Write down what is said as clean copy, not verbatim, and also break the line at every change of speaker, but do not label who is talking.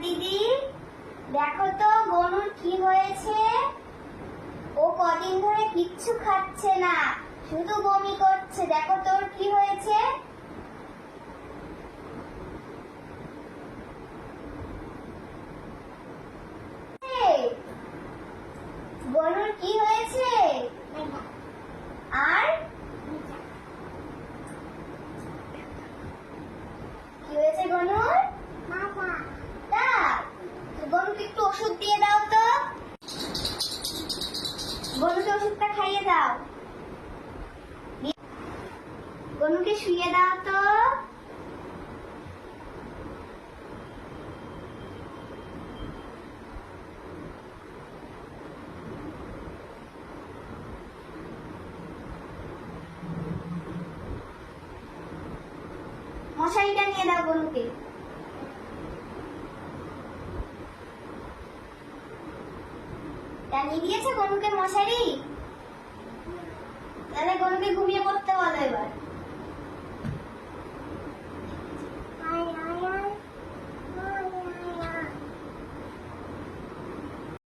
দিদি, দেখো তো গনুর কি হয়েছে। ও কদিন ধরে কিচ্ছু খাচ্ছে না, শুধু বমি করছে। দেখো তোর কি হয়েছে। গনুর কি হয়েছে? আর কি হয়েছে গনুর? গনুকে একটু ওষুধ দিয়ে দাও তো। গনুকে ওষুধটা খাইয়ে দাও। গনুকে শুইয়ে দাও তো। মশারিটা নিয়ে দাও গনুকে। টানিয়ে দিয়েছে গনুকে মশারি? তাহলে গনুকে ঘুমিয়ে পড়তে বলো এবার।